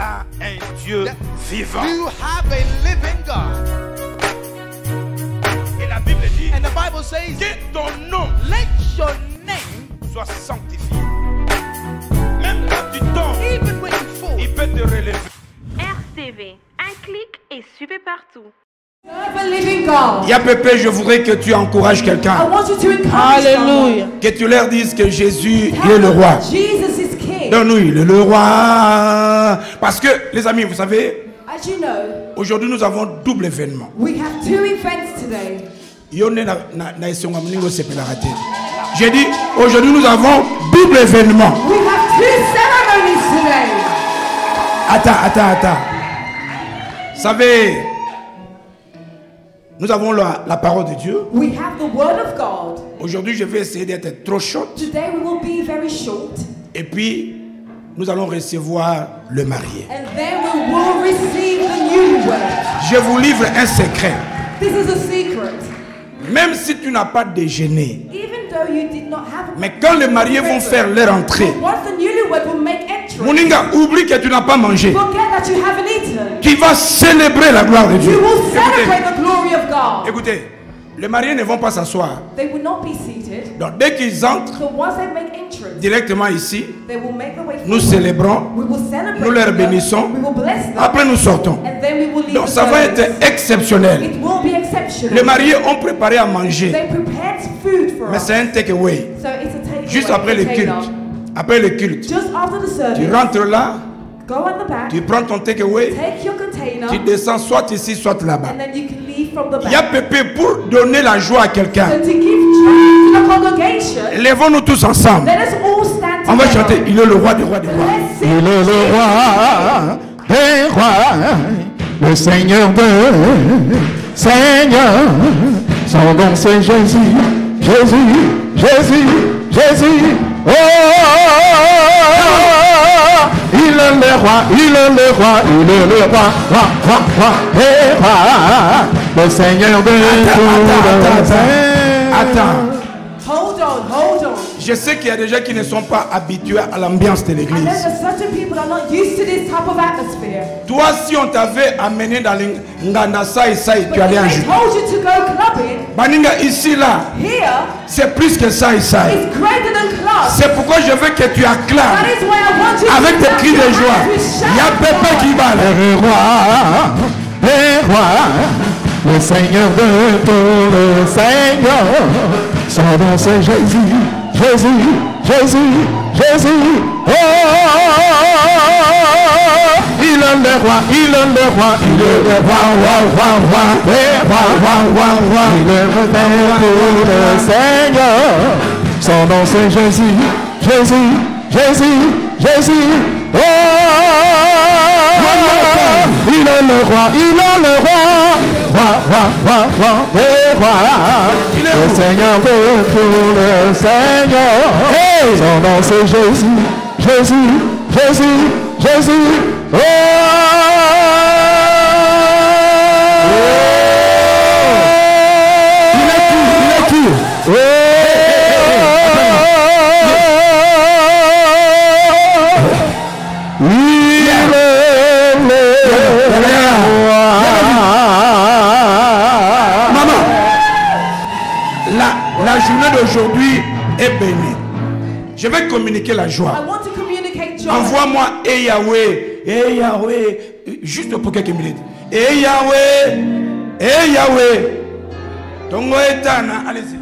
as un Dieu vivant. You have a living God. Et la Bible dit And the Bible says, que ton nom let your name, soit sanctifié. Même quand tu tombes, even when you fall, il peut te relever. RTV, un clic et suivez partout. Serve a living God. Yapépé, je voudrais que tu encourages I quelqu'un. want you to encourage Hallelujah. Que tu leur dises que Jésus il est someone. le roi. Jesus is King. Non, nous, il est le roi. Parce que, les amis, vous savez, As you know, aujourd'hui nous avons double événement. we have two events today. J'ai dit, aujourd'hui nous avons double événement. We have two ceremonies today. Attends. Vous savez, nous avons la parole de Dieu. We have the Word of God. Aujourd'hui, je vais essayer d'être trop short. Today we will be very short. Et puis, nous allons recevoir le marié. And then we will receive the newlywed. Je vous livre un secret. This is a secret. Même si tu n'as pas déjeuné, Even though you did not have a mais quand les mariés vont faire leur entrée, once the newlywed will make entrance, Moninga, oublie que tu n'as pas mangé. forget that you haven't eaten. Tu vas célébrer la gloire de Dieu. You will celebrate the glory of God. Écoutez, les mariés ne vont pas s'asseoir. They will not be seated. Donc dès qu'ils entrent So once they make entrance, directement ici, they will make the way nous forward. célébrons, We will celebrate nous leur them. bénissons, We will bless them. après nous sortons. And then we will leave Donc the ça va service. être exceptionnel. It will be exceptional. Les mariés ont préparé à manger, They prepared food for mais us. c'est un takeaway. So it's a takeaway. Juste après le culte. Après le culte, Just after the service, tu rentres là, go on the back, tu prends ton takeaway, take your container, tu descends soit ici, soit là-bas. and then you can leave from the Il y a back. pépé pour donner la joie à quelqu'un. So to give joy to the congregation, Lèvons-nous tous ensemble. let us all stand On va together. chanter, il est le roi des rois des rois. Let's Il sing. est le roi des rois, le Seigneur des Seigneurs. Son nom c'est Jésus, Jésus. Oh, il est le roi, roi des rois, le Seigneur de tous. Attends. Hold on. Je sais qu'il y a des gens qui ne sont pas habitués à l'ambiance de I know l'église. that certain people are not used to this type of atmosphere. Toi, si on t'avait amené dans les Nganda Sai, But tu allais en if juger. they told you to go clubbing, Baninga, ici, là, here c'est plus que ça. is greater than club. C'est pourquoi je veux que tu acclames That is why I want you avec to tes clap cris your de hands joie. with Il y a shout Pépé joy. qui va là. Les rois, le Seigneur de tous les seigneurs. Son nom c'est Jésus. Oh, il est le roi, il est le roi, il est le roi, il est le roi de tous les seigneurs. Son nom c'est Jésus. Oh, il est le roi, roi, le Seigneur de tous les seigneurs. Son nom c'est Jésus. Oh, il est qui? La journée d'aujourd'hui est bénie. Je vais communiquer la joie. I want to communicate joy. Envoie-moi Yahweh, juste pour quelques minutes. Yahweh. Tongo etana, allez-y.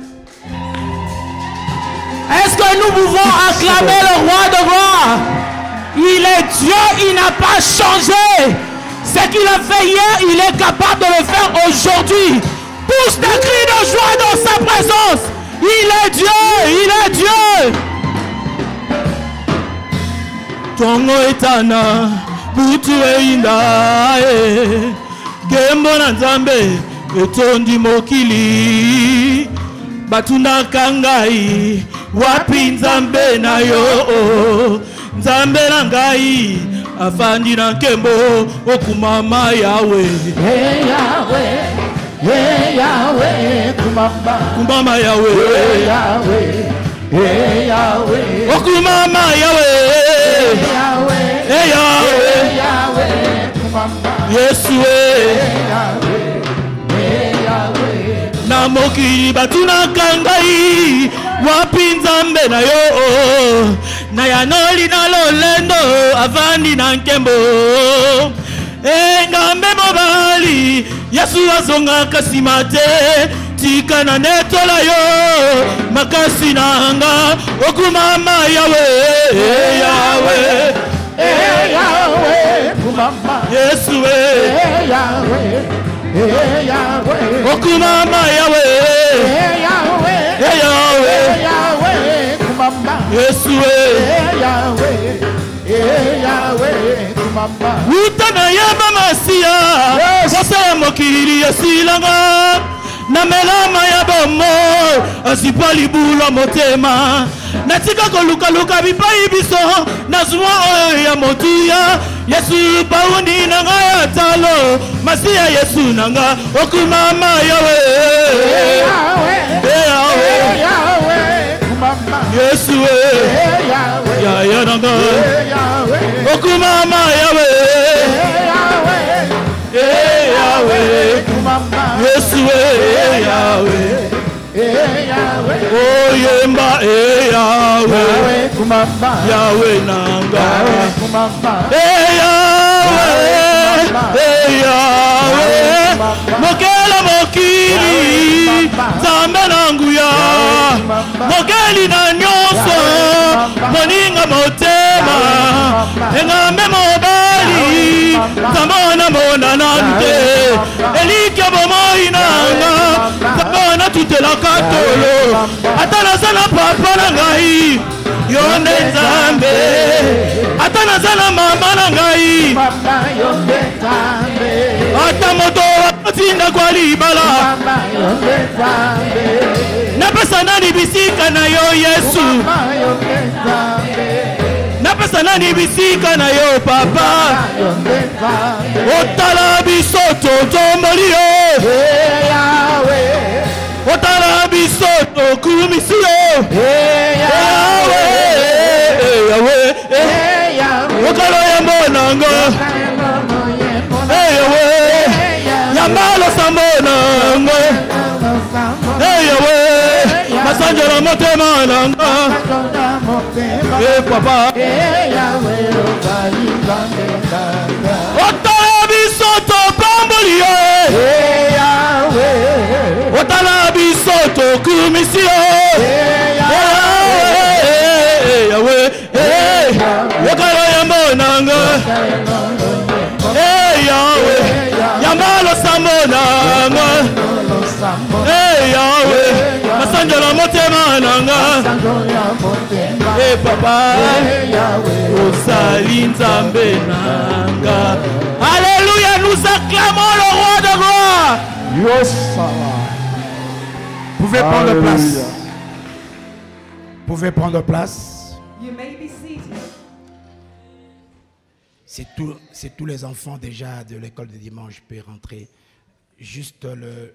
Est-ce que nous pouvons acclamer le roi de gloire? Il est Dieu, il n'a pas changé. Ce qu'il a fait hier, il est capable de le faire aujourd'hui. Pousse des cris de joie dans sa présence. Il est Dieu. Tongo etana, butu einda, gembo na nzambe, etondi mokili. Batuna kangai, wapi nzambe na yo, nzambe na ngai, afandi na nkembo, okumama Yahweh. Yahweh, kumama Yahweh. Okumama Yahweh. Yahweh. Yesu na mokili batunaka ngai wapi nzambe na yo na yanoli na lolendo avandi na nkembo ngambe mobali Yesu azongaka nsima te tika na netola yo makasi nanga okumama yawe yawe Yahweh, kumama. Yesu Yahweh, Yahweh, okumama yawe Yahweh, Yahweh Yahweh, kumama. Yesu Yahweh, Yahweh, kumama. utana yaba masia wasa mokili yasilanga na melama ya bomo asipa libulo motema natika koluka bipai biso nazwa oyo ya motuya Yesu paundi nanga ya talo masia Yesu nanga okumama yawe Yahweh, Yahweh, kumama. Yesu Yahweh, ya ya nanga Yahweh, okumama yawe Yahweh kumama. Yesu Yahweh Yahweh, oh yemba Yahweh Yahweh, kumama. Yahweh nanga Yahweh, kumama. Yahweh mokela mokili nzambe na nguya mokeli na nyonso moninga motema engambe mobali nzambe na monana nte elike bomoi nanga nzambe na tutelaka tolo ata nazala papa na ngai yo nde nzambe ata nazala mama na ngai Mama, yonde nzambe. ata moto atinda kwa libala Mama, yonde nzambe. napesa nani bisika na yo Yesu Mama, yonde nzambe. napesa nani bisika na yo papa Yonde nzambe. otala biso totomboli yo Yahweh, otala biso tokumisi yo Yahweh, Yahweh Yahweh. okalo ya mbonanga Yahweh yambalo sambonanga Yahweh masanjala motema nanga papa otala biso topamboli yo otala biso tokumisi yo Yahweh okalo ya mbonanga Yahweh yambalo sambonanga Yahweh masanjala motema nanga papa osali nzambe nanga. Alléluia, nous acclamons le roi de gloire. Pouvez prendre place. Pouvez prendre place. You may be seated. C'est tous les enfants déjà de l'école de dimanche peuvent rentrer. Juste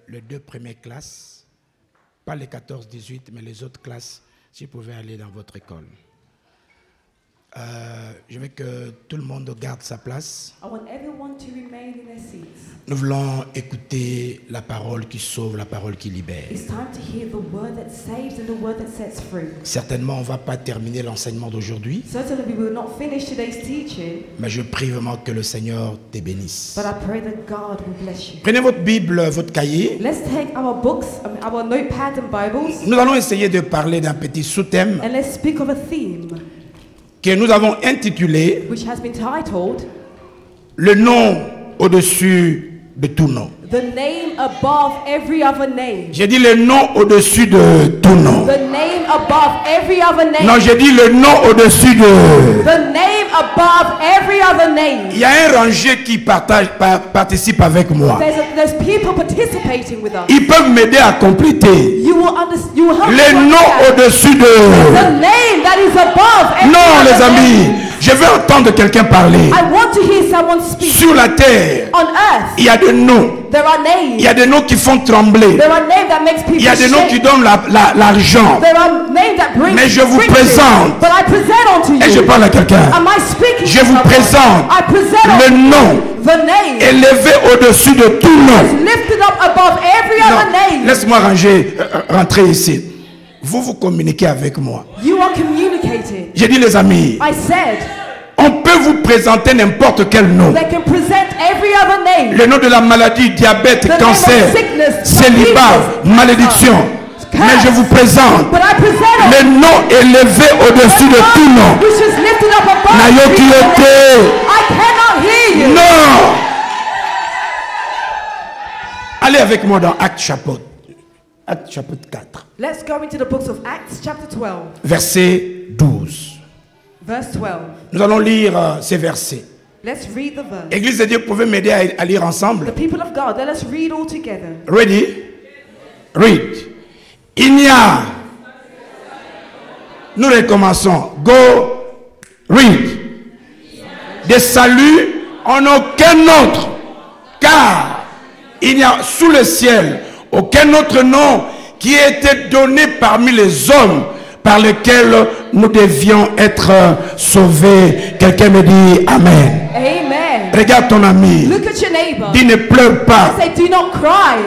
les deux premières classes. Pas les 14-18, mais les autres classes, si vous pouvez aller dans votre école. Je veux que tout le monde garde sa place. I want everyone to remain in their seats. Nous voulons écouter la parole qui sauve, la parole qui libère. It's time to hear the word that saves and the word that sets free. Certainement, on ne va pas terminer l'enseignement d'aujourd'hui, Certainly we will not finish today's teaching, mais je prie vraiment que le Seigneur te bénisse. but I pray that God will bless you. Prenez votre Bible, votre cahier. Let's take our books, our notepad and Bibles, Nous allons essayer de parler d'un petit sous-thème and let's speak of a theme que nous avons intitulé which has been titled Le nom au-dessus de tout nom. The Name Above Every Other Name. J'ai dit le nom au-dessus de tout nom. The name above every other name. Non, j'ai dit le nom au-dessus de... The name above every other name. Il y a un rangé qui participe avec moi. There's people participating with us. Ils peuvent m'aider à compléter. You will understand. You will help Le me nom understand. au-dessus de... The name that is above every Non, other les amis. name. Je veux entendre quelqu'un parler. I want to hear someone speak. Sur la terre, On earth, il y a des noms. there are names. Il y a des noms qui font trembler. There are names that makes people Il y a des noms shake. qui donnent l'argent. There are names that bring Mais je vous riches. présente. But I present unto you. Et je parle à quelqu'un. Am I speaking Je to vous someone? présente I present le unto you nom the name élevé au-dessus de tout nom. lifted up above every other Non, name. laisse-moi rentrer ici. Vous communiquez avec moi. You are communicated. J'ai dit les amis, I said on peut vous présenter n'importe quel nom. they can present every other name. Le nom de la maladie, diabète, The name cancer, of sickness, célibat, disease, malédiction. Mais je vous présente But I present le nom élevé au-dessus de tout nom. which is lifted up above Nayoki every other yote. name. I cannot hear you. Non. Allez avec moi dans Actes chapitre 4, Let's go into the books of Acts chapter 12, verset 12. verse 12. Nous allons lire ces versets. Let's read the verse. Église de Dieu, vous pouvez m'aider à lire ensemble? The people of God, let us read all together. Ready? Read. Il n'y a. Nous recommençons. Go. Read. De salut en aucun autre. Car il n'y a sous le ciel aucun autre nom qui ait été donné parmi les hommes par lesquels nous devions être sauvés. Quelqu'un me dit Amen. Amen. Regarde ton ami. Look at your neighbor. Dis ne pleure pas. Say, do not cry.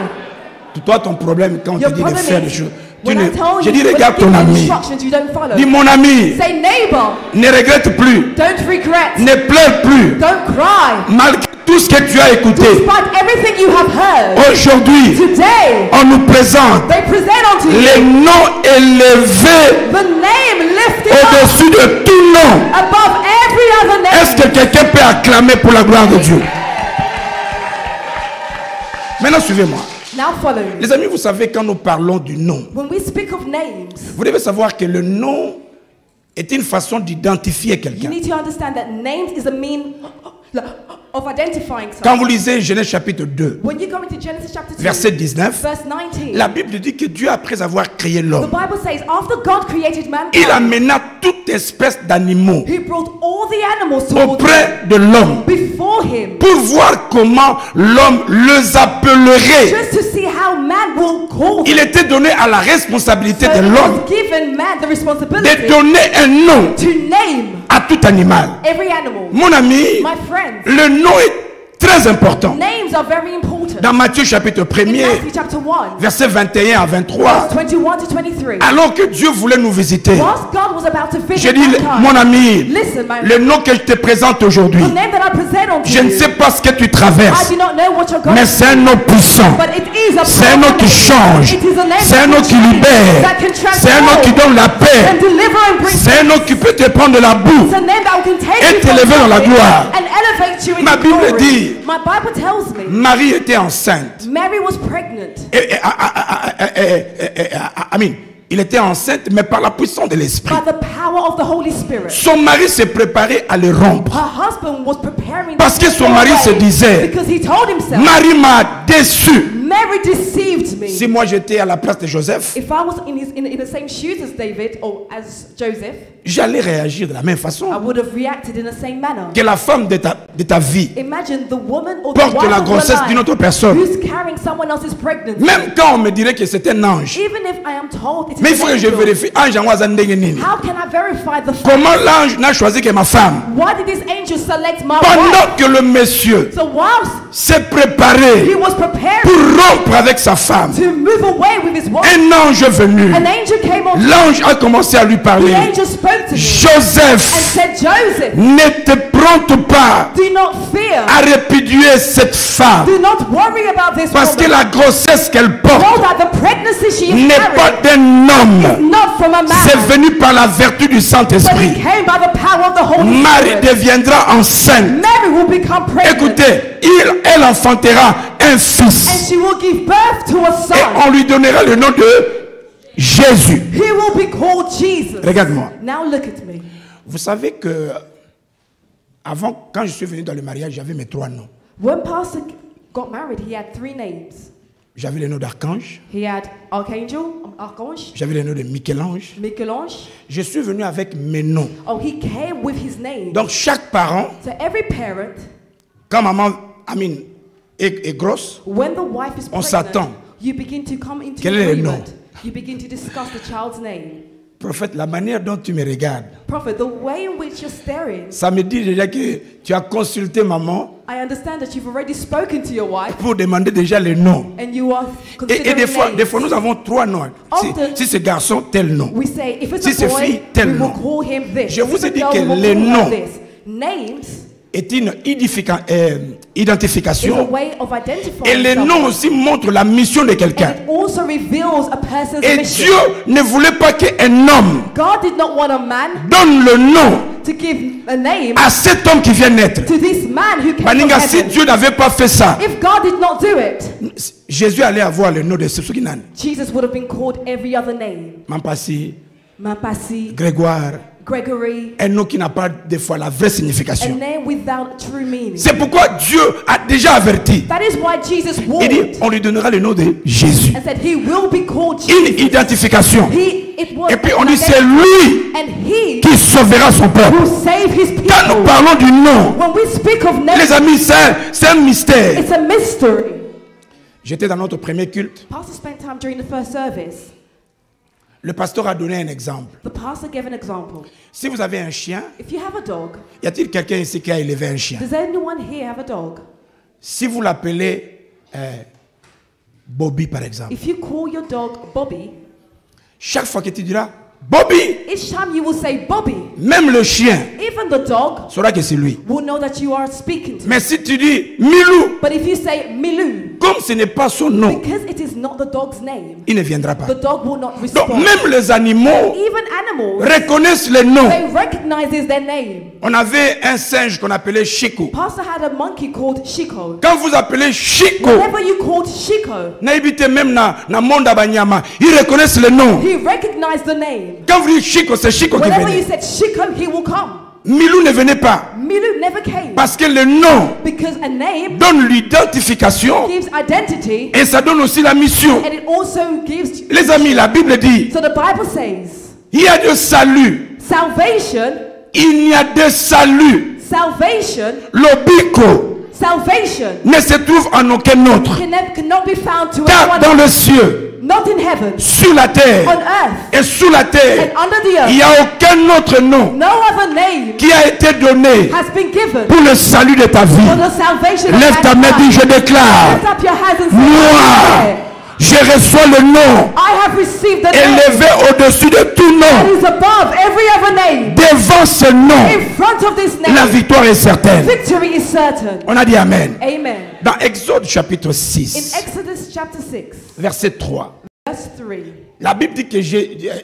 Toi, ton problème quand on Your te dit de problem faire des is, choses. when I tell Je dis you, regarde when ton I give you ami. instructions, you don't follow. Dis mon ami. Say, neighbor, Ne regrette plus. don't regret. Ne pleure plus. Don't cry. Malgré tout ce que tu as écouté. Despite everything you have heard, Aujourd'hui, today, on nous présente they present unto les you noms élevés the name lifted up au-dessus de tout nom. above every other name. Est-ce que quelqu'un peut acclamer pour la gloire de Dieu? Maintenant, suivez-moi. Now follow me. Les amis, vous savez, quand nous parlons du nom, When we speak of names, vous devez savoir que le nom est une façon d'identifier you quelqu'un. need to understand that names is a mean of identifying Quand someone. vous lisez Genèse chapitre 2, When you go into Genesis chapter 2, verset 19, verse 19, la Bible dit que Dieu, après avoir créé the l'homme, Bible says, after God created il mankind, amena toute espèce d'animaux He brought all the animals towards him, auprès de l'homme before him, pour voir comment l'homme les appellerait. just to see how man will call them. Il était donné à la responsabilité So de it l'homme was given man the de responsibility donner un nom to name à tout animal. every animal. Mon ami, My friends, le nom est très important. names are very important. Dans Matthieu chapitre In 1er, Matthew chapter 1, versets 21 à 23, verse 21 to 23, alors que Dieu voulait nous visiter, whilst God was about to j'ai visit dit, mankind, mon ami, listen, my le nom que je te présente aujourd'hui, the name that I present unto je ne you, sais pas ce que tu I traverses, do not know what you're going mais through, c'est un nom puissant. but it is a C'est un nom qui change. It is a name C'est un that nom can qui change, libère. that can C'est un nom qui transform, donne la paix. and deliver and bring C'est un nom qui peut te prendre de la boue. It's a name that can take Et you from t'élever dans la nothing gloire. and elevate you in Ma Bible glory. dit- My Bible tells me Marie était enceinte. Mary was pregnant. Il était enceinte, mais par la puissance de l'esprit. By the power of the Holy Spirit. Son mari s'est préparé à le rompre. Her husband was preparing Parce to que son go mari away se disait, because he told himself, Marie m'a déçu. Mary deceived me. Si moi j'étais à la place de Joseph, If I was in the same shoes as David or as Joseph, j'allais réagir de la même I façon. would have reacted in the same manner. Que la femme de ta vie Imagine the woman or the porte wife la of your grossesse life d'une autre personne. who's carrying someone else's pregnancy. Même quand on me dirait que c'est un ange. Even if I am told it Mais il is faut an que je angel, vérifie. Ange en waza ndenge nini. how can I verify the fact? Comment l'ange n'a choisi que ma femme? Why did this angel select my wife? Pendant que le monsieur So whilst s'est préparé he was preparing pour rompre avec sa femme, to move away with his wife, un ange est venu. an angel came on. L'ange a commencé à lui The parler. angel spoke to me and Joseph, said, Joseph, ne te prends pas do not fear. à répudier cette femme. Do not worry about this Parce que woman. la grossesse qu'elle Know porte that the pregnancy she is n'est pas carrying d'un homme. not from a C'est man, venu par la vertu du but Saint-Esprit. it came by the power of the Holy Marie Spirit. deviendra enceinte. Mary will become pregnant. Écoutez, elle enfantera un And fils. she will give birth to a Et son. on lui donnera le nom de Jésus. He will be called Jesus. Regarde-moi. Now look at me. Vous savez que avant, quand je suis venu dans le mariage, j'avais mes 3 noms. When Pastor got married, he had 3 names. J'avais le nom d'Archange. He had Archangel, Archange, J'avais le nom de Michel-Ange. Michel-Ange. Je suis venu avec mes noms. Oh, he came with his name. Donc chaque parent, So every parent, quand maman est grosse, when the wife is on s'attend. pregnant, you begin to come into Quel est le nom? agreement. You begin to discuss the child's name. prophète, la manière dont tu me regardes, Prophet, the way in which you're staring, ça me dit déjà que tu as consulté maman I understand that you've already spoken to your wife pour demander déjà le nom. and you are Et considering des fois, names. nous avons 3 noms. Often- Si ce garçon, tel nom. We say, if it's Si a c'est boy, fille, tel we will nom. call him this. Je If vous it's a ai dit girl, que we will les call her noms this. Names est une is a identification. way of identifying Et les someone. noms aussi montrent la mission de And quelqu'un. it also reveals a person's Et mission. Dieu ne voulait pas qu'un homme God did not want a man donne le nom to give a name à cet homme qui vient naître. to this man who came from Baninga, si heaven. Dieu n'avait pas fait ça, If God did not do it, Jésus allait avoir le nom de Susukinan. Jesus would have been called every other name. Mampasi, Mapasi, Grégoire, Gregory, un nom qui n'a pas des fois la vraie a signification. name without true meaning. C'est pourquoi Dieu a déjà averti. That is why Jesus Il warned dit, on lui donnera le nom de Jésus. and said he will be called Une Jesus. identification. It was Et puis on an dit, c'est identity, lui and he qui sauvera son peuple. will save his Quand nous people. parlons du nom, When we speak of les names, amis, c'est un mystère. it's a mystery. J'étais dans notre premier culte. Pastor spent time during the first service. Le pasteur a donné un exemple. The pastor gave an example. Si vous avez un chien, If you have a dog, y a-t-il quelqu'un ici qui a élevé un chien? does anyone here have a dog? Si vous l'appelez Bobby, par exemple, If you call your dog Bobby, chaque fois que tu diras Bobby, each time you will say Bobby, même le chien even the dog saura que c'est lui. will know that you are speaking to him. Mais si tu dis Milou, But if you say Milu, comme ce n'est pas son nom, because it is not the dog's name, il ne viendra pas. the dog will not Donc respond. même les animaux Even animals, reconnaissent les noms. they recognizes their name. On avait un singe qu'on appelait Chico. Pastor had a monkey called Shiko. Quand vous appelez Chico, Whenever you called Shiko, n'habitez même na monde abanyama, ils reconnaissent le nom. he recognized the name. Quand vous dites Chico, c'est Chico qui Whenever you venait. said Shiko, he will come. Milou ne venait pas. Milu never came. Parce que le nom Because a name donne l'identification gives identity et ça donne aussi la mission. and it also gives. Les amis, la Bible dit, So the Bible says, il y a de salut. salvation, Il n'y a de salut. salvation, L'obico salvation ne se trouve en aucun autre. cannot be found to Car anyone dans else. le ciel, Not in heaven, sur la on terre earth, et sous la and terre, under the il n'y earth. a aucun autre nom No other name qui a été donné has been given pour le salut de ta for vie. the salvation of Lève ta main, dis, je mankind. déclare, Lift up your hands and say, moi, je reçois le nom I have received the name élevé au-dessus de tout that nom. is above every other name. Devant ce nom, In front of this la name, victoire est certaine. victory is certain. On a dit Amen. Amen. Dans Exode chapitre In 6, Exodus chapter 6, verset 3, verse 3, la Bible dit que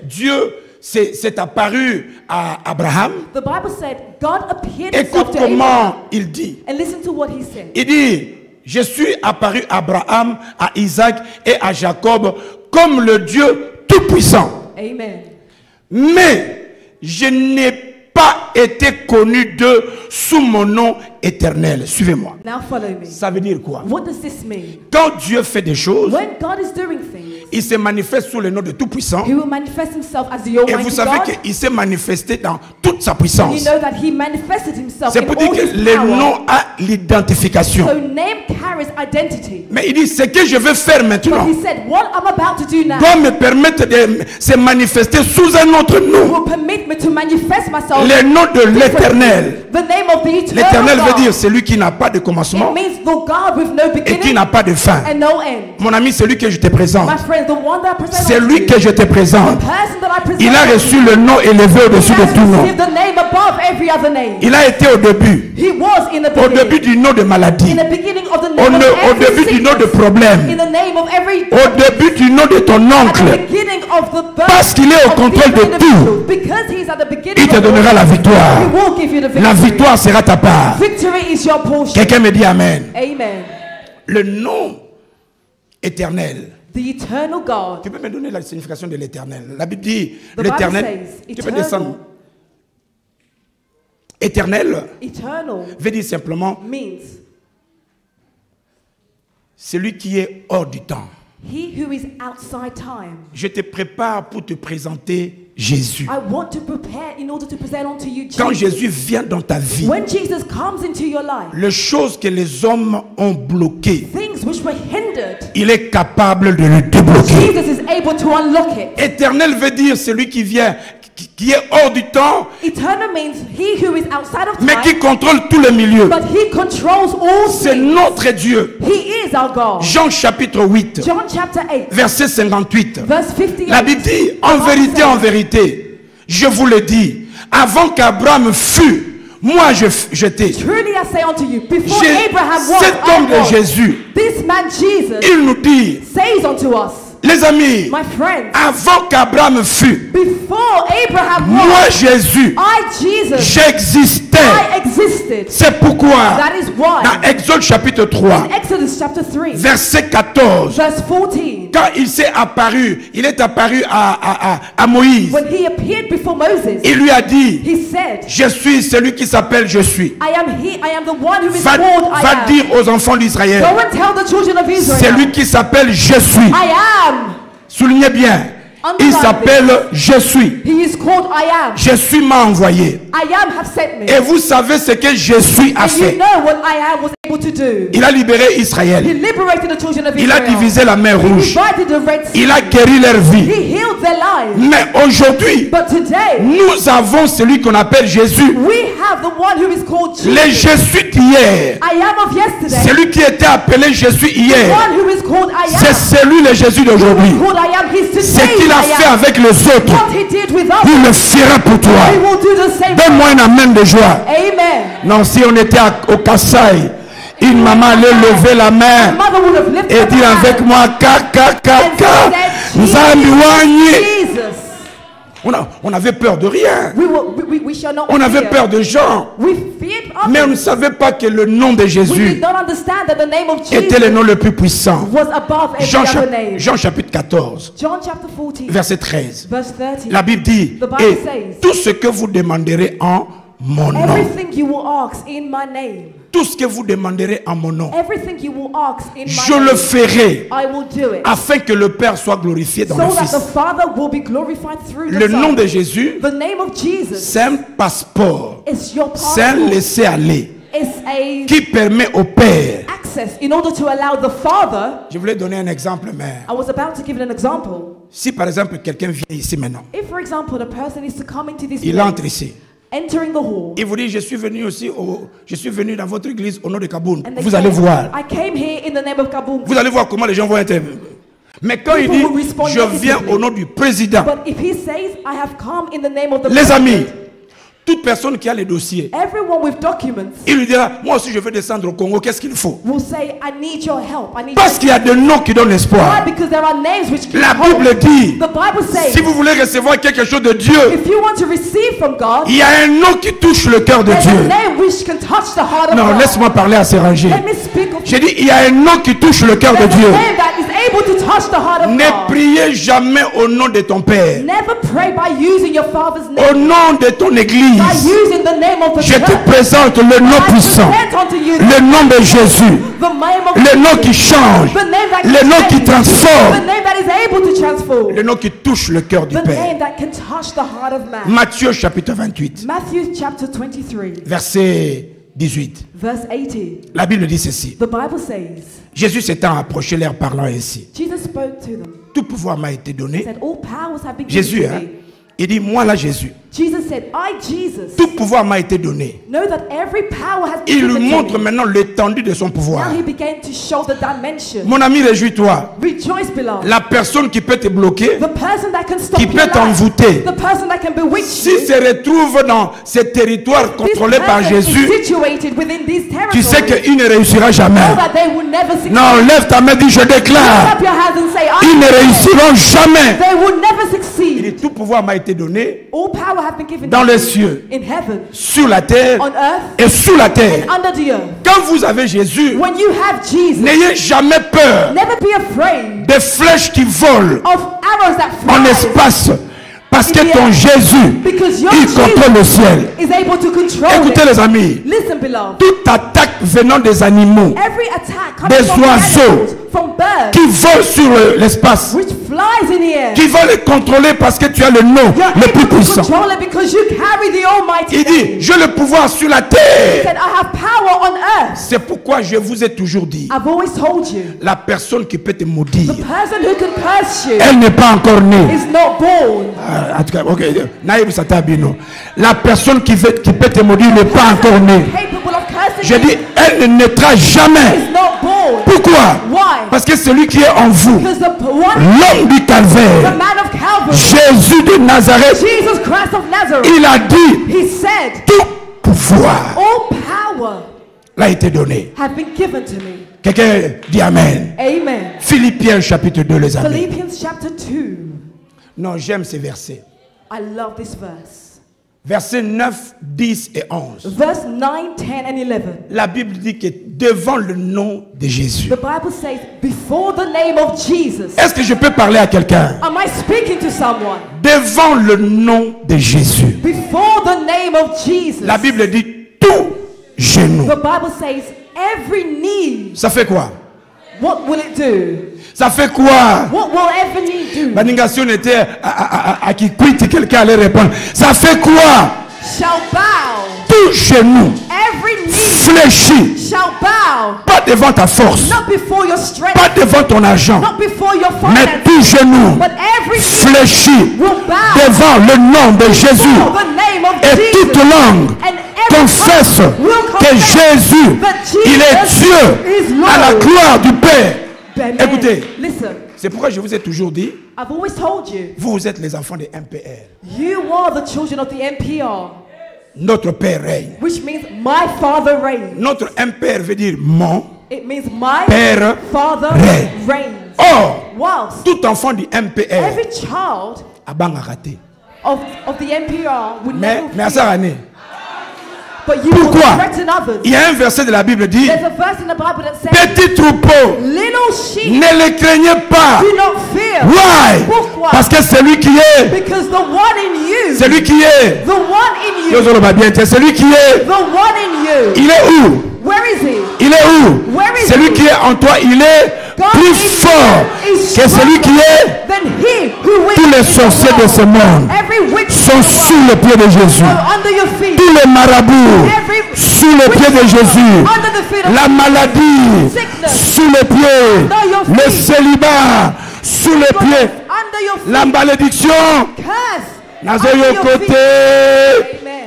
Dieu s'est apparu à Abraham. the Bible said God appeared Écoute himself to Abraham. comment il dit. And listen to what he said. Il dit, je suis apparu à Abraham, à Isaac et à Jacob comme le Dieu Tout-Puissant. Amen. Mais je n'ai pas été connu d'eux sous mon nom éternel. Suivez-moi. Now follow me. Ça veut dire quoi? What does this mean? Quand Dieu fait des choses, When God is doing things, il se manifeste sous le nom de Tout-Puissant. he will manifest himself as the Et Almighty vous savez God. qu'il s'est manifesté dans toute sa You puissance. know that he manifested himself C'est in pour dire all que his le power. nom a l'identification. So name carries identity. Mais il dit, ce que je veux faire But maintenant he said, what I'm about to do now doit me permettre de se manifester sous un autre nom. will permit me to manifest myself. Le nom de differently. l'Éternel. The name of the eternal L'Éternel veut God. dire celui qui n'a pas de It commencement means the God with no et qui beginning n'a pas de fin. and no end. Mon ami, celui que je te présente, My friend, the one that I present c'est unto lui you, que je te présente. the person that I present Il a unto reçu you, le nom élevé au-dessus he de has tout nom. received the name above every other name. Il a été au début. He was in the Au début beginning. du nom de maladie. In the beginning of the Au, name of au every début du nom de sickness. problème. In the name of every Au début du nom de ton at oncle. the beginning of the birth Parce qu'il est au of contrôle this de individual. Because he's at the beginning Il te of donnera la victoire. He will give you the victory. La victoire sera ta part. Victory is your portion. Quelqu'un me dit Amen. Amen. Le nom éternel. The eternal God. Tu peux me donner la signification de l'éternel? La Bible dit The Bible l'éternel. says Tu peux eternal. descendre. Éternel Eternal veut dire simplement means celui qui est hors du temps. He who is outside time. Je te prépare pour te présenter Jésus. I want to prepare in order to present unto you Quand Jesus. Jésus vient dans ta vie, When Jesus comes into your life, les choses que les hommes ont bloquées, things which were hindered, il est capable de le débloquer. Jesus is able to unlock it. Éternel veut dire celui qui vient, qui est hors du temps, Eternal means he who is outside of mais qui time, contrôle tous les milieux. but he controls all C'est things. notre Dieu. He is our God. Jean chapitre 8, John chapter 8, verset 58. verse 58. La Bible dit, en vérité, je vous le dis, avant qu'Abraham fût, moi j'étais. Truly I say unto you, before Abraham was, Cet homme I de was. Jésus, This man Jesus il nous dit, says unto us, les amis, my friends, avant qu'Abraham fût, before Abraham moi was, Jésus, I Jesus, j'existais. I existed. C'est pourquoi, That is why, dans Exode chapitre 3, in Exodus chapter 3, verset 14, verse 14, quand il est apparu à Moïse, when he appeared before Moses, il lui a dit, he said, je suis celui qui s'appelle je suis. I am the one who is Va called I am. dire aux enfants d'Israël, Go and tell the children of Israel, c'est lui qui s'appelle je suis. I am. Soulignez bien, il s'appelle je suis. He is called I am. Je suis m'a envoyé. I am have sent me. Et vous savez ce que je suis a And you fait. know what I am was able to do. Il a libéré He Israël. liberated the children of Il a Israel. divisé la mer He rouge. divided the Red Sea. Il a guéri leur vie. He healed their lives. Mais aujourd'hui, But today, nous avons celui qu'on appelle Jésus. we have the one who is called Jesus. Les Jésus d'hier. I am of yesterday. Celui qui était appelé Jésus The hier. one who is called I am. C'est celui le Jésus d'aujourd'hui. Called I am. He's Ce today qu'il a I fait am. avec les autres, What he did with us, il le fera pour he toi. will do the same. Donne-moi un amen de joie. Amen. Non, si on était au Kassai, une maman allait lever la main Mother would have lifted et up dire her avec hand moi, and said, Nzambi wanyi. Jesus. On avait peur de rien. We shall not On avait fear. peur de gens. We feared others. Mais on ne savait pas que le nom de We Jésus did not understand that the name of était le Jesus nom le plus puissant. was above every other name. Jean chapitre 14, John chapter 14, verset 13. verse 30. La Bible dit, The Bible et says, tout ce que vous demanderez en mon nom, everything you will ask in my name, tout ce que vous demanderez en mon nom, everything you will ask in my je name, le ferai I will do it. afin que le Père soit glorifié dans So le that Fils. the Father will be glorified through the Le nom Son. de Jésus, The name of Jesus c'est un passeport, is your c'est un passport. laisser-aller It's a qui permet au Père. access in order to allow the Father. Je voulais donner un exemple, mais I was about to give an example. si par exemple quelqu'un vient ici maintenant, If, for example, a person is to come into this il place, entre ici, entering the hall, il vous dit je suis venu dans votre église au nom de Kaboun. and they Vous say, allez voir. I came here in the name of Kaboom. Vous allez voir comment les gens vont être. Mais quand il People dit will respond je viens negatively. au nom du président, But if he says, I have come in the name of the les President, amis, toute personne qui a les dossiers, everyone with documents il lui dira moi aussi je veux descendre au Congo, qu'est-ce qu'il faut? will say, I need your help. I need Parce your qu'il y a des noms qui donnent Why? espoir. Because there are names which give La hope. Bible dit, The Bible says, si vous voulez recevoir quelque chose de Dieu, if you want to receive from God, il y a un nom qui touche le cœur de there's a Dieu. name which can touch the heart of Non, God. laisse-moi parler à ces rangers. Let me speak of J'ai dit, il y a un nom qui touche le cœur de there's a Dieu. name that is able to touch the heart of Ne God. priez jamais au nom de ton Père, Never pray by using your father's au name, nom de ton by église. using the name of the Je te church. présente le nom I puissant, present unto you le nom de Jésus, the name of le nom Jesus, qui change, the name that le can nom qui change, transforme, the name that is able to transform, le nom qui touche le cœur du the Père. name that can touch the heart of man. Matthieu chapitre 28, Matthew chapter 23, verset 18. verse 18. La Bible dit ceci. The Bible says, Jésus s'étant approché, leur parlant ainsi. Jesus spoke to them, Tout pouvoir m'a été donné. said, all powers have been given Jésus, to hein? me. Il dit, moi là Jésus, Jesus said, I, Jesus, tout pouvoir m'a été donné. know that every power has been Il lui given montre to me. maintenant l'étendue de son pouvoir. Now he began to show the dimension. Mon ami, réjouis-toi. Rejoice, beloved. La personne qui peut te bloquer, The person that can stop qui your peut life, t'envoûter, the person that can bewitch s'il you, se retrouve dans ce territoire this contrôlé par person Jésus, is situated within these tu sais territories, qu'il ne réussira jamais. so that they will never succeed. Non, lève ta main, dis je déclare, Clap your hands and say, ils ne I réussiront jamais. they will never Il succeed. dit, tout pouvoir m'a été donné All power have been given dans to les you cieux, in heaven, sur la terre on earth, et sous la terre. under the earth. Quand vous avez Jésus, When you have Jesus, n'ayez jamais peur never be afraid des flèches qui volent of arrows that en fly, espace. Parce que ton Jésus, because your il contrôle le ciel. Jesus is able to control Écoutez it. les amis, Listen, beloved. toute attaque venant des animaux, Every attack coming des from the oiseaux animals, from birds, qui volent sur l'espace, which flies in the air. qui vont les contrôler parce que tu as le nom You're le plus able to puissant. control it because you carry the Almighty Il dit, name. j'ai le pouvoir sur la He terre. said, I have power on earth. C'est pourquoi je vous ai toujours dit, I've always told you, la personne qui peut te the maudire, person who can curse you elle n'est pas encore née. is not born. En tout cas, ok, Naïb Satabino. La personne qui peut te maudire n'est pas encore née. Capable of cursing Je you dis, elle ne naîtra jamais. is not born. Pourquoi? Why? Parce que celui qui est en vous, Because the one, l'homme du the calvaire, man of Calvary, Jésus de Nazareth, Jesus Christ of Nazareth, il a dit, he said, tout pouvoir all power l'a été donné. have been given to me. Quelqu'un dit Amen. Amen. Philippiens chapitre 2, les amis. Philippians chapter 2. Non, j'aime ces versets. I love this verse. Versets 9, 10 et 11. Verse 9, 10, and 11. La Bible dit que devant le nom de Jésus. The Bible says, before the name of Jesus. Est-ce que je peux parler à quelqu'un? Am I speaking to someone? Devant le nom de Jésus. Before the name of Jesus. La Bible dit tout genou. The Bible says, every knee. Ça fait quoi? What will it do? Ça fait quoi? What will every knee do? La négation était à qui quitte, quelqu'un allait répondre. Ça fait quoi? Shall bow. Tout genou Every knee fléchit. shall bow. Pas devant ta force. Not before your strength. Pas devant ton argent. Not before your Mais finances. tout genou But every knee fléchit will bow devant le nom de Jésus. before the name of Et Jesus. toute langue And every confesse tongue will que confess Jésus, that Jesus il est Dieu is Lord. à la gloire du Père. Amen. Écoutez, Listen, c'est pourquoi je vous ai toujours dit, I've always told you, vous êtes les enfants des MPR. you are the children of the MPR, Notre Père règne. which means my Father reigns. Notre MPR veut dire mon It means my Père Father règne. reigns. Or, Whilst tout enfant du MPR every child a bang à rater. of the MPR would Mais never à fear, ça année. but you will Pourquoi? threaten others. Il y a un verset de la Bible dit, There's a verse in the Bible that says, petit troupeau, little sheep, ne les craignez pas. do not fear. Why? Pourquoi? Parce que celui qui est, Because the one in you, celui qui est, the one in you, celui qui est, the one in you, il est où? where is he? Il est où? Where is Celui he? qui est en toi, il est God plus in fort you is que celui qui est. than he who is Tous les in the sorciers de world. ce monde Every witch sont in the sous world le pied de Jésus. are under your feet. Tous les marabouts Every sous le pied de Jésus. under the feet of La maladie Sickness. sous les pieds. Under your Le feet. célibat sous les pieds. under your feet. La malédiction. Curse Nazo under yo your côté. feet. Amen.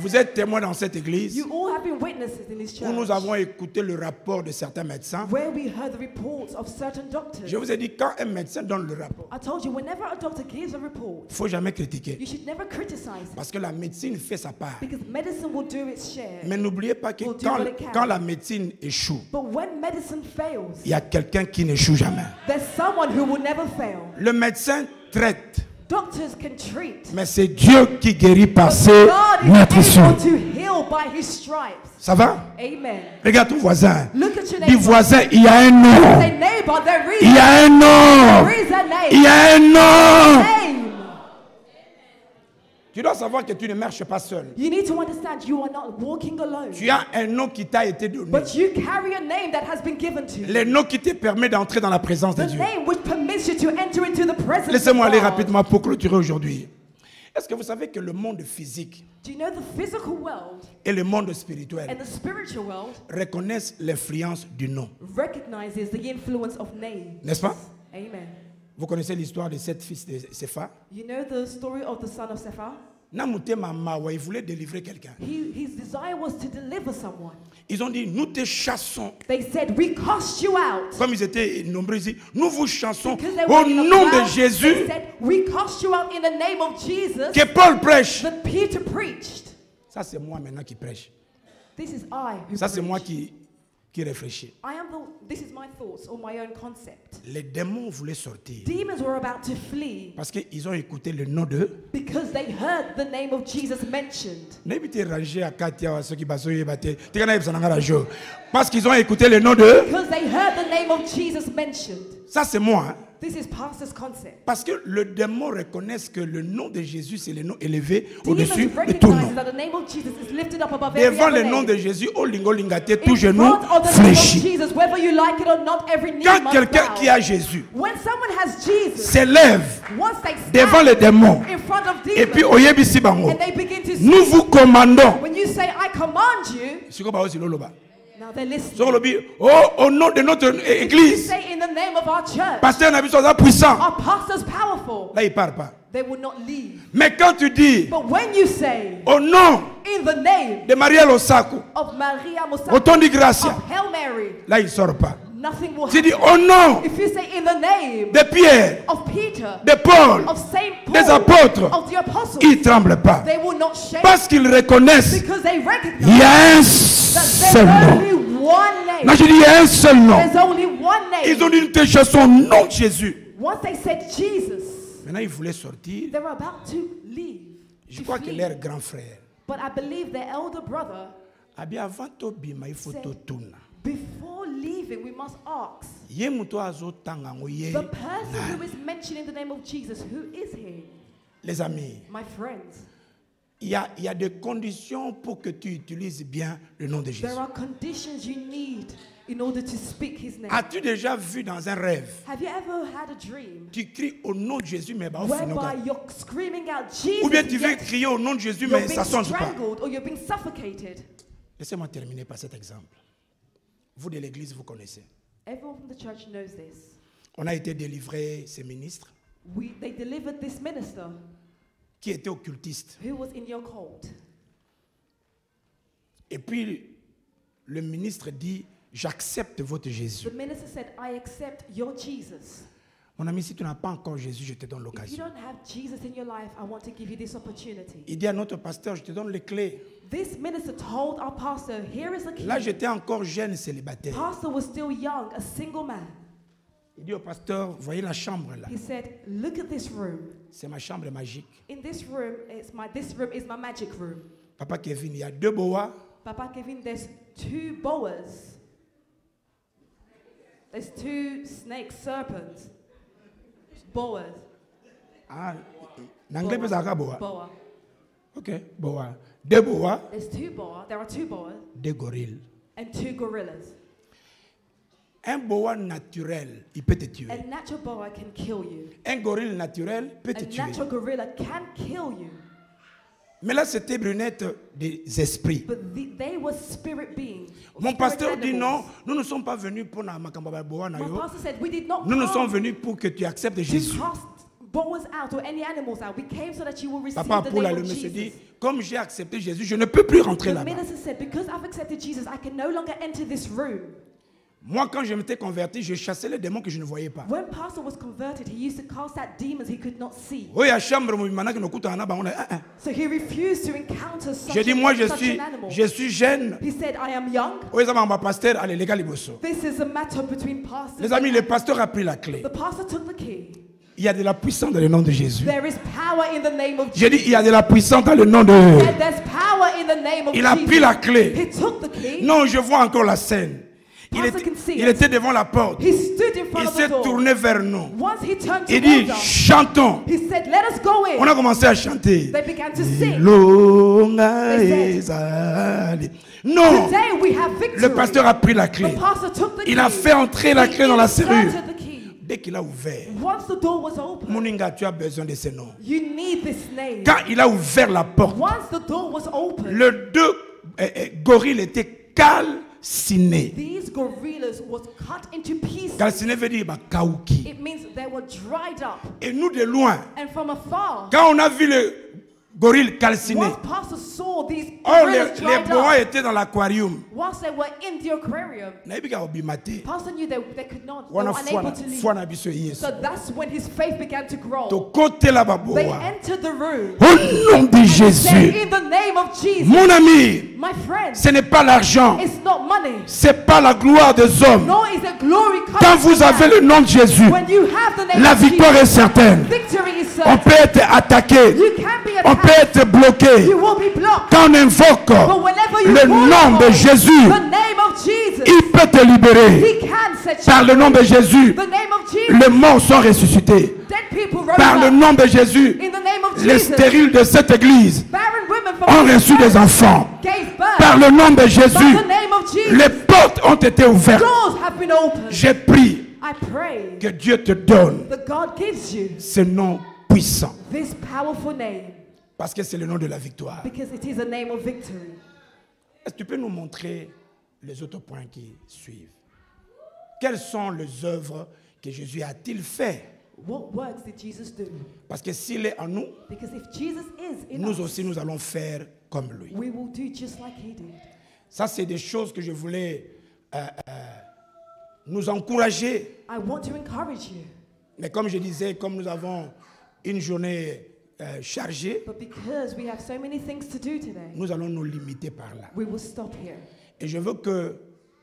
Vous êtes témoins dans cette église You all have been witnesses in this où church nous avons écouté le rapport de certains médecins. where we heard the reports of certain doctors. Je vous ai dit, quand un médecin donne le rapport, I told you, whenever a doctor gives a report, il ne faut jamais critiquer. you should never criticize it Parce que la médecine fait sa part. because medicine will do its share. Mais n'oubliez pas que Will do quand, what it can. quand la médecine échoue, But when medicine fails, il y a quelqu'un qui n'échoue jamais. there's someone who will never fail. Le médecin traite, Doctors can treat. mais c'est Dieu qui guérit par But ses God is nutritions. able to heal by his stripes. Ça va? Amen. Regarde ton voisin. Look at your Dis neighbor. voisin, il y a un nom. Say neighbor, there is, Il y a un nom. there is a name. Il y a un nom. Name. Tu dois savoir que tu ne marches pas seul. You need to understand you are not walking alone. Tu as un nom qui t'a été donné. But you carry a name that has been given to you. Le nom qui te permet d'entrer dans la présence de The Dieu. name which permits you to enter into the presence Laissez-moi of aller God. rapidement pour clôturer aujourd'hui. Est-ce que vous savez que le monde physique Do you know the physical world et le monde spirituel and the spiritual world reconnaissent l'influence du nom? recognizes the influence of name? N'est-ce pas? Amen. Vous connaissez l'histoire de 7 fils de Sépha? You know the story of the son of Sephar? Namutema Mawa, il voulait délivrer quelqu'un. His desire was to deliver someone. Ils ont dit, nous te chassons. They said, we cast you out. Comme ils étaient nombreux ici, nous vous chassons Because they were au in a nom de crowd, Jésus they said, we cast you out in the name of Jesus que Paul prêche. that Peter preached. Ça, c'est moi maintenant qui prêche. This is I who Ça, c'est preach. moi qui réfléchis. This is my thoughts or my own concept. Les démons voulaient sortir Demons were about to flee parce qu'ils ont écouté le nom de. because they heard the name of Jesus mentioned. Parce qu'ils ont écouté le nom de. Because they heard the name of Jesus mentioned. Ça, c'est moi. Hein. This is pastor's concept. Parce que le démon reconnaît que le nom de Jésus, c'est le nom élevé Demons au-dessus de tout nom. recognize that the name of Jesus is lifted up above every Devant other le nom name. de Jésus, au lingo lingate, tout In genou front of the name of fléchit. Jesus, whether you like it or not, every knee Quand must quelqu'un bow. qui a Jésus When someone has Jesus, s'élève once they stand devant les démons, in front of et puis demons, oyebisi bango, and they begin to nous speak, vous commandons. when you say, I command you, Siko ba osi loloba. now they're listening. Soko lobi, oh, au nom de notre If you église, say in the name of our church, pasteur n'a besoin puissant. our pastor's powerful, Là, il parle pas. they will not leave. Mais quand tu dis, But when you say, au nom in the name de Maria Losako, of Maria au Mosaka, ton de Gracia, of Hail Mary, là, il sort pas. nothing will Tu dis, happen. au nom If you say in the name de Pierre, of Peter, de Paul, of Saint Paul, des apôtres, of the apostles, ils ne tremblent pas. they will not shake Parce qu'ils reconnaissent because they il recognize y a un that seul there's nom. only one name. Là, je dis, il y a un seul nom. There's only one name. Ils ont dit, nous te cherchons au nom de Jésus. Once they said Jesus, Maintenant, ils voulaient sortir. they were about to leave. Je to crois que flee. leur grand frère But I believe their elder brother, a bien avant tobima, il faut totuna. before leaving, we must ask Ye muto azotanga ngo ye. the person who is mentioning the name of Jesus, who is he? Les amis, My friends, il y a des conditions pour que tu utilises bien le nom de Jésus. there are conditions you need in order to speak his name. As-tu déjà vu dans un rêve, Have you ever had a dream tu cries au nom de Jésus, mais bah, au final, whereby you're screaming out Jesus, ou bien tu veux yet crier au nom de Jésus, you're mais being ça ne sonne pas. strangled or you're being suffocated? Laissez-moi terminer par cet exemple. Vous de l'église, vous connaissez. Everyone from the church knows this. On a été délivré ces ministres They delivered this minister qui étaient occultistes. who was in your cult. Et puis, le ministre dit, j'accepte votre Jésus. The minister said, I accept your Jesus. Mon ami, si tu n'as pas encore Jésus, je te donne If you l'occasion. don't have Jesus in your life, I want to give you this opportunity. Il dit à notre pasteur, je te donne les clés. This minister told our pastor, here is the key. Là, j'étais encore jeune célibataire. Pastor was still young, a single man. Il dit au pasteur, voyez la chambre là. He said, look at this room. C'est ma chambre magique. In this room, this room is my magic room. Papa Kevin, il y a 2 boas, Papa Kevin, there's 2 boas. There's 2 snakes, serpents. Boas. ah, en anglais, c'est un boa. Boa. Ok, boa. 2 boas, There's 2 boas. There are 2 boas 2 gorilles. and 2 gorillas. Un boa naturel, il peut te tuer. A natural boa can kill you. Un gorille naturel peut te A tuer. natural gorilla can kill you. Mais là, c'était brunette des esprits. But they were spirit beings. Mon spirit pasteur dit animals. non, nous ne sommes pas venus pour na makamba boa na My yo. pastor said, we did not Nous ne come sommes venus pour que tu acceptes to Jésus. cast boas out or any animals out. We came so that you will receive Papa the Paul name le of monsieur dit, Jesus. comme j'ai accepté Jésus, je ne peux plus rentrer The là-bas. minister said, because I've accepted Jesus, I can no longer enter this room. Moi, quand je m'étais converti, je chassais les démons que je ne voyais pas. When pastor was converted, he used to cast out demons he could not see. Oh, il y a chambre, mon imana, qui nous coûte un abat, on est, So he refused to encounter such, J'ai dit, moi, je such an animal. suis jeune. He said, I am young. Oh, ça va, ma pasteur, allez, les gars, les bossos. This is a matter between pastors. Les amis, le pasteur a pris la clé. The pastor took the key. Il y a de la puissance dans le nom de Jésus. There is power in the name of J'ai dit, Jesus. il y a de la puissance dans le nom de... And there's power in the name of Il a Jesus. pris la clé. He took the key. Non, je vois encore la scène. Il était devant la porte. He stood in front Il of the s'est door. tourné vers nous. Once he turned Il dit, towards us, chantons. he said, let us go in. On a commencé à chanter. They began to sing. Longa They ezali. Non, Today we have victory. le pasteur a pris la clé. The pastor took the key. Il a fait entrer la He clé dans la serrure. inserted the key. Dès qu'il a ouvert, Once the door was open, Moninga, tu as besoin de ce nom. you need this name. Quand il a ouvert la porte, Once the door was open, les 2 gorilles étaient calcinés. these gorillas was cut into pieces. Calciné veut dire bah, kauki. It means they were dried up. Et nous de loin, And from afar, quand on a vu le gorille calciné, once pastor saw these oh, gorillas les dried bois up, étaient dans l'aquarium. whilst they were in the aquarium, Naibika obimate. pastor knew they could not, they Wana were unable to foi leave. na biso Yesu. So that's when his faith began to grow. To côté là They baboa. entered the room. Au nom de Said, Jésus. in the name of Jesus, Mon ami, my friend, ce n'est pas l'argent, it's not money, c'est pas la gloire des hommes. nor is it glory coming Quand vous from avez man. le nom de Jésus, When you have the name la of victoire est Jesus, certaine. victory is On certain. peut être attaqué, You can be on peut attacked. être bloqué. You will be blocked. Quand on invoque But whenever you le call nom de upon Jésus, the name of Jesus, il peut te libérer. He can set you Par le nom de free. Jésus, The name of of Jesus, les morts sont ressuscités. dead people rose Par le up. nom de Jésus, In the name of les Jesus, stériles de cette église barren women from ont this reçu des church enfants. gave birth. Par le nom de By Jésus, the name of Jesus, les portes ont été ouvertes. doors have been opened. J'ai prié I pray que Dieu te donne that God gives you ce nom puissant. this powerful name Parce que c'est le nom de la victoire. because it is a name of victory. Est-ce que tu peux nous montrer les autres points qui suivent? Quelles sont les œuvres que Jésus a-t-il fait? What works did Jesus do? Parce que s'il est en nous, Because if Jesus is in nous us, aussi nous allons faire comme lui. we will do just like he did. Ça, c'est des choses que je voulais nous encourager. I want to encourage you. Mais comme je disais, comme nous avons une journée chargée, But because we have so many things to do today, nous allons nous limiter par là. we will stop here. Et je veux que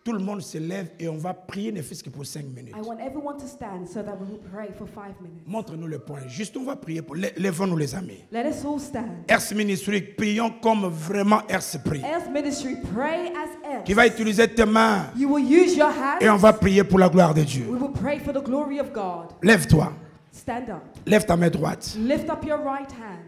tout le monde se lève et on va prier ne fût-ce que pour 5 minutes. I want everyone to stand so that we will pray for 5 minutes. Montre-nous le point. Juste, on va prier pour... Lèvons-nous les amis. Let us all stand. Ers Ministry, prions comme vraiment Ers prie. Else ministry, pray as else. Tu vas utiliser tes mains You will use your hands. et on va prier pour la gloire de Dieu. We will pray for the glory of God. Lève-toi. Stand up. Lève ta main droite. Lift up your right hand.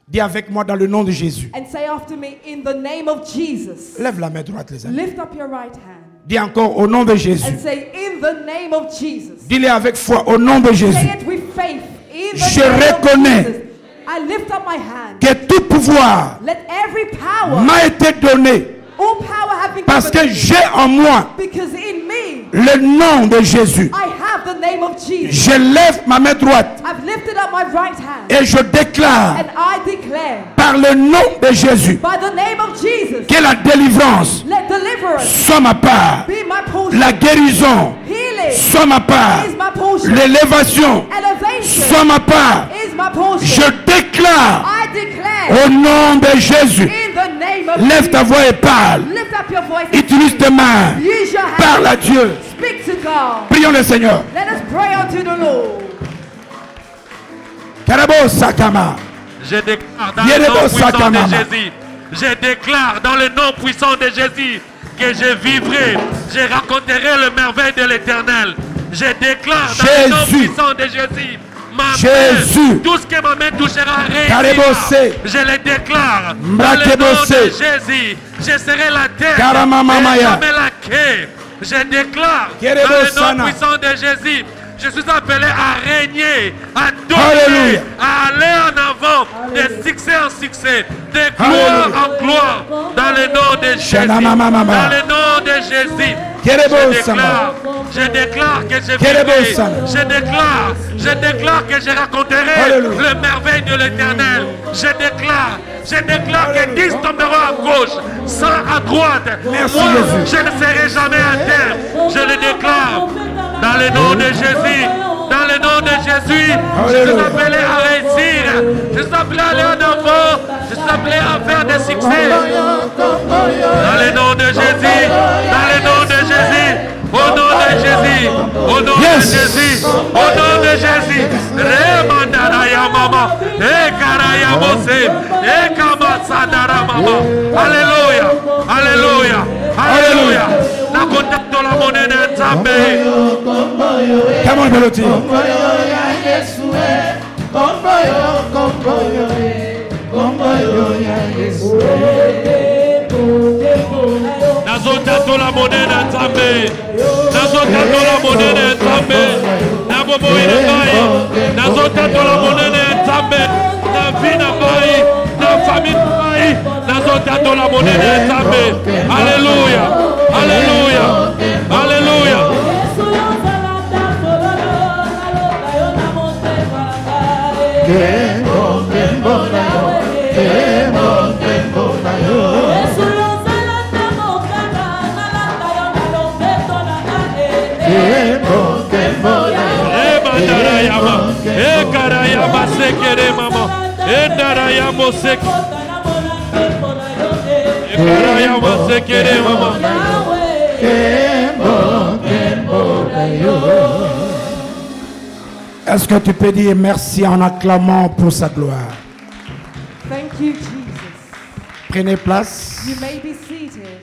Dis avec moi dans le nom de Jésus. And say after me, in the name of Jesus. Lève la main droite, les amis. Lift up your right hand. Dis encore au nom de Jésus. And say, in the name of Jesus. Dis-le avec foi au nom de Jésus. Say it with faith. In the Je name reconnais of Jesus. I lift up my hand. Que tout pouvoir Let every power, m'a été donné all power have been parce que given to me. j'ai en moi Because in me, le nom de Jésus. I have the name of Jesus. Je lève ma main droite I've lifted up my right hand. et je déclare And I declare, par le nom de Jésus by the name of Jesus, que la délivrance let deliverance soit ma part, be my portion. la guérison Healing soit ma part, is my portion. l'élévation Elevation soit ma part. is my portion. Je déclare I declare, au nom de Jésus. in the name of Lève ta Jesus, voix et parle. lift up your voice. Utilise tes mains. Use your hands. Parle à Dieu. Speak to God. Prions le Seigneur. Let us pray unto the Lord. Karabo Sakama. Je déclare dans le nom puissant de Jésus. Je déclare dans le nom puissant de Jésus que je vivrai, je raconterai le merveille de l'Éternel. Je déclare dans le nom puissant de Jésus. Jésus. Tout ce que ma main touchera Karabose. je le déclare dans le nom de Jésus. Je serai la tête et jamais la queue. Je déclare dans le nom puissant de Jésus. Je suis appelé à régner, à dominer, à aller en avant, de succès en succès, de gloire en gloire, dans le nom de Jésus. Dans le nom de Jésus. Je déclare que je vivrai. Je déclare que je raconterai le merveille de l'Éternel. Je déclare que 10 tomberont à gauche, 100 à droite. Moi, je ne serai jamais à terre. Je le déclare. Dans le nom de Jésus, dans le nom de Jésus, je suis appelé à réussir, je suis appelé à aller en avant, je suis appelé à faire des succès. Dans le nom de Jésus, dans le nom de Jésus, au nom de Jésus, au nom de Jésus, au nom de Jésus. Remandaraya mama, ekaraya mose, ekamasadara mama. Alléluia, alléluia, alléluia. La contact de la monnaie de Nzambe. Come on, Melody. Nazotato la monnaie de Nzambe. Nazotato la monnaie de Nzambe. Nabobo inabai. Nazotato la monnaie de Nzambe. Na vie na bai, na famille na bai. Nazotato la monnaie de Nzambe. Alléluia. Alléluia. Alléluia. Emandarayama, ekarayama sekere mama, endarayamo sek, ekarayama sekere mama. Est-ce que tu peux dire merci en acclamant pour sa gloire? Thank you, Jesus. Prenez place. You may be seated.